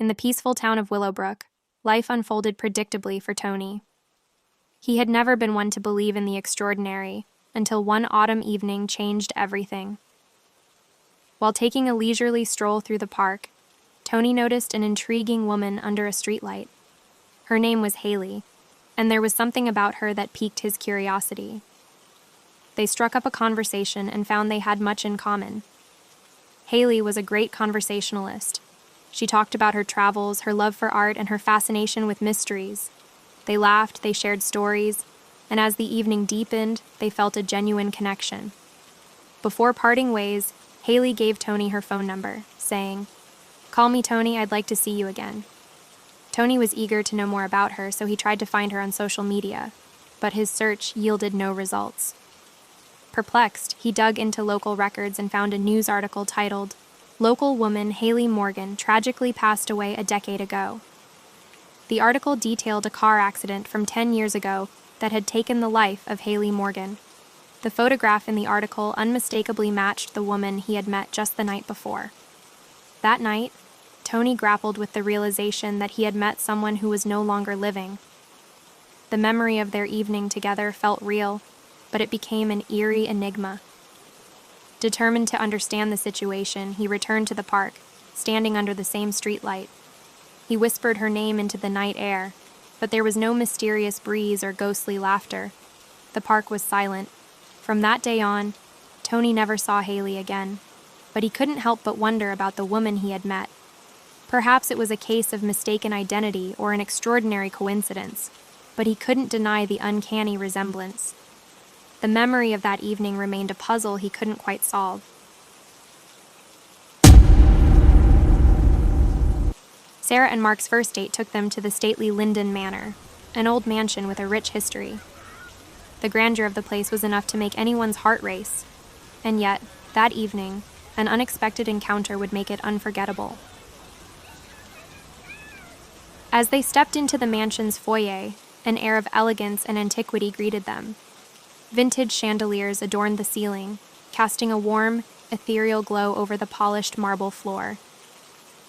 In the peaceful town of Willowbrook, life unfolded predictably for Tony. He had never been one to believe in the extraordinary until one autumn evening changed everything. While taking a leisurely stroll through the park, Tony noticed an intriguing woman under a streetlight. Her name was Haley, and there was something about her that piqued his curiosity. They struck up a conversation and found they had much in common. Haley was a great conversationalist. She talked about her travels, her love for art, and her fascination with mysteries. They laughed, they shared stories, and as the evening deepened, they felt a genuine connection. Before parting ways, Haley gave Tony her phone number, saying, "Call me, Tony, I'd like to see you again." Tony was eager to know more about her, so he tried to find her on social media, but his search yielded no results. Perplexed, he dug into local records and found a news article titled, "Local woman Haley Morgan tragically passed away a decade ago." The article detailed a car accident from 10 years ago that had taken the life of Haley Morgan. The photograph in the article unmistakably matched the woman he had met just the night before. That night, Tony grappled with the realization that he had met someone who was no longer living. The memory of their evening together felt real, but it became an eerie enigma. Determined to understand the situation, he returned to the park, standing under the same streetlight. He whispered her name into the night air, but there was no mysterious breeze or ghostly laughter. The park was silent. From that day on, Tony never saw Haley again, but he couldn't help but wonder about the woman he had met. Perhaps it was a case of mistaken identity or an extraordinary coincidence, but he couldn't deny the uncanny resemblance. The memory of that evening remained a puzzle he couldn't quite solve. Sarah and Mark's first date took them to the stately Linden Manor, an old mansion with a rich history. The grandeur of the place was enough to make anyone's heart race, and yet, that evening, an unexpected encounter would make it unforgettable. As they stepped into the mansion's foyer, an air of elegance and antiquity greeted them. Vintage chandeliers adorned the ceiling, casting a warm, ethereal glow over the polished marble floor.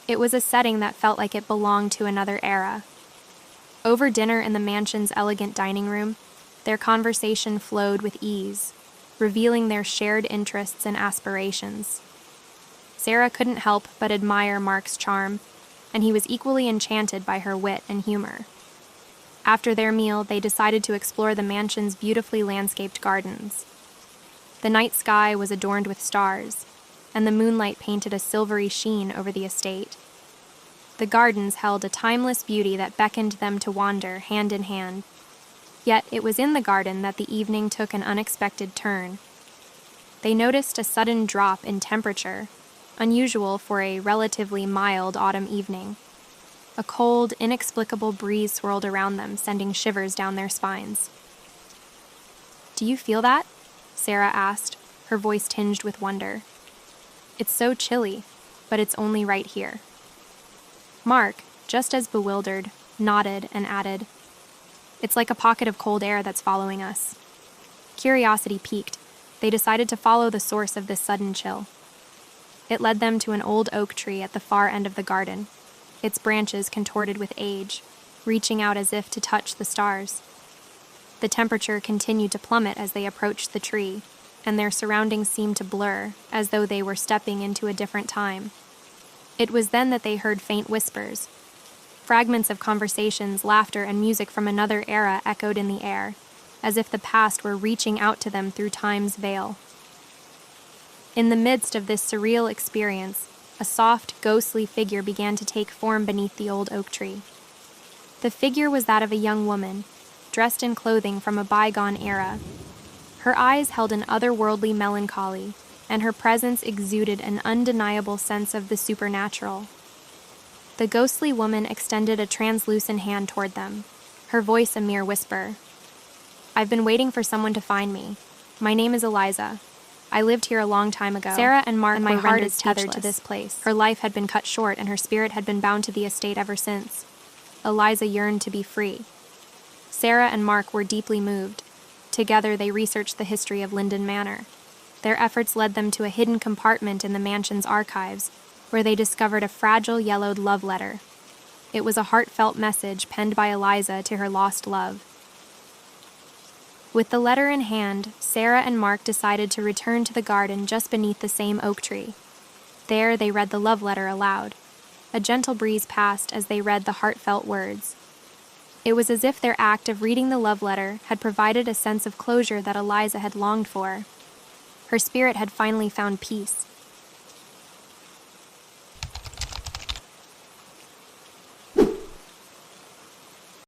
It was a setting that felt like it belonged to another era. Over dinner in the mansion's elegant dining room, their conversation flowed with ease, revealing their shared interests and aspirations. Sarah couldn't help but admire Mark's charm, and he was equally enchanted by her wit and humor. After their meal, they decided to explore the mansion's beautifully landscaped gardens. The night sky was adorned with stars, and the moonlight painted a silvery sheen over the estate. The gardens held a timeless beauty that beckoned them to wander hand in hand. Yet it was in the garden that the evening took an unexpected turn. They noticed a sudden drop in temperature, unusual for a relatively mild autumn evening. A cold, inexplicable breeze swirled around them, sending shivers down their spines. "Do you feel that?" Sarah asked, her voice tinged with wonder. "It's so chilly, but it's only right here." Mark, just as bewildered, nodded and added, "It's like a pocket of cold air that's following us." Curiosity piqued. They decided to follow the source of this sudden chill. It led them to an old oak tree at the far end of the garden, its branches contorted with age, reaching out as if to touch the stars. The temperature continued to plummet as they approached the tree, and their surroundings seemed to blur, as though they were stepping into a different time. It was then that they heard faint whispers. Fragments of conversations, laughter, and music from another era echoed in the air, as if the past were reaching out to them through time's veil. In the midst of this surreal experience, a soft, ghostly figure began to take form beneath the old oak tree. The figure was that of a young woman, dressed in clothing from a bygone era. Her eyes held an otherworldly melancholy, and her presence exuded an undeniable sense of the supernatural. The ghostly woman extended a translucent hand toward them, her voice a mere whisper. "I've been waiting for someone to find me. My name is Eliza. I lived here a long time ago." Sarah and Mark were rendered tethered to this place. Her life had been cut short, and her spirit had been bound to the estate ever since. Eliza yearned to be free. Sarah and Mark were deeply moved. Together, they researched the history of Linden Manor. Their efforts led them to a hidden compartment in the mansion's archives, where they discovered a fragile, yellowed love letter. It was a heartfelt message penned by Eliza to her lost love. With the letter in hand, Sarah and Mark decided to return to the garden just beneath the same oak tree. There they read the love letter aloud. A gentle breeze passed as they read the heartfelt words. It was as if their act of reading the love letter had provided a sense of closure that Eliza had longed for. Her spirit had finally found peace,